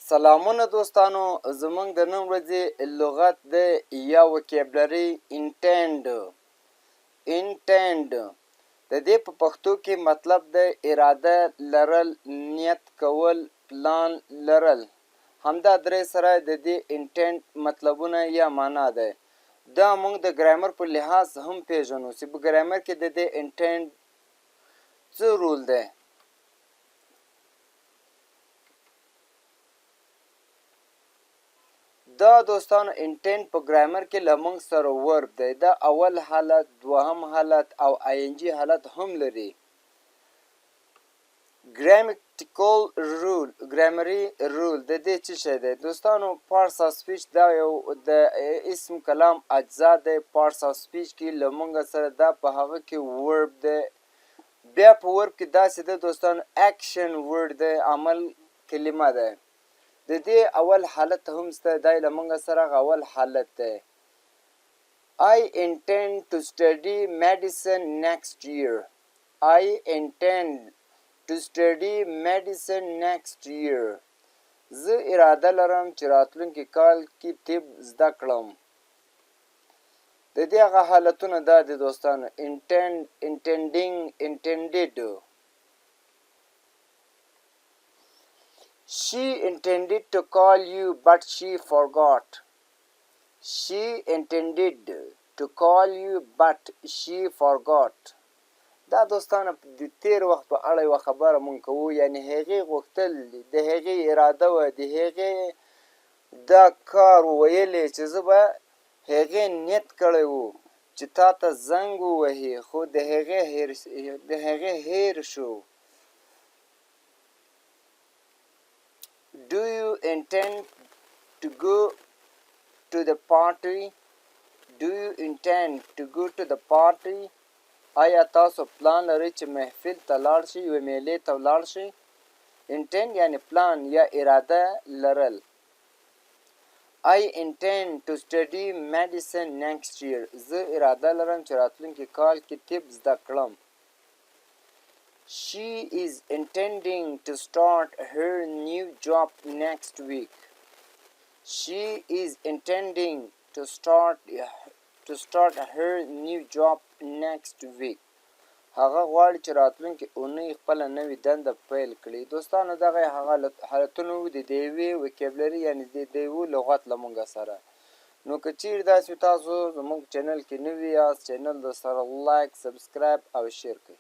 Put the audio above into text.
سلامونه دوستانو، زمونږ د نن ورځې لغت دی یا وکیبلري انټینډ. د دې په پښتو کې مطلب دی اراده لرل، نیت کول، پلان لرل. همدا درې سره د دې انټینډ مطلبونه یا معنا دی. دا موږ د ګرامر په لحاظ هم پیژنو چې په ګرامر کې د دې انټینډ څه رول دی. دا دوستانو انټینډ په ګرامر کې له موږ سره ورب دی. دا اول حالت، دوهم حالت او آینجي حالت هم لري. ګرامري رول د دې څه شی دی دوستانو؟ پارټس آف سپیچ دا یو د اسم کلام اجزا دی. پارټس آف سپیچ کې له موږ سره دا په هغه کې ورب دی. بیا په ورب کې داسې ده دوستانو اکشن ورډ دی، عمل کلمه ده. د دې اول حالت هم شته، دا له موږ سره اول حالت دی. I intend to study medicine next year. I intend to study medicine next year. زه اراده لرم چې راتلونکي کال کې طب زده کړم. د دې هغه حالتونه دا دي دوستانو: intended. She intended to call you but she forgot. She intended to call you but she forgot. دا دوستانو د تیر وخت په اړه یوه خبره مونږ کوو، یعنې هغې غوښتل، د هغې اراده وه، د هغې دا کار ویلی چې زه به هغې نیت کړی و چې تا ته زنګ ووهي، خو د هغې هیر شو. Do you intend to go to the party? Do you intend to go to the party? آیا تاسو پلان لرئ چې محفل ته لاړ شئ، یوې میلې ته ولاړ شئ؟ انټینډ یعنې پلان یا اراده لرل. I intend to study medicine next year. زه اراده لرم چې راتلونکي کال کې طب زده کړم. She is intending to start her new job next week. She is intending to start her new job next week. هغه غواړي چې راتلونکي اونۍ خپله نوې دنده پیل کړي. دوستانو دغه هغه حالتونه وو د یوې وکیبلري یعنې د یوه لغت له موږ سره. نو که چیرې داسې تاسو زموږ چینل کې نوي یاست، چینل د سره لایک، سبسکرایب او شیر کړئ.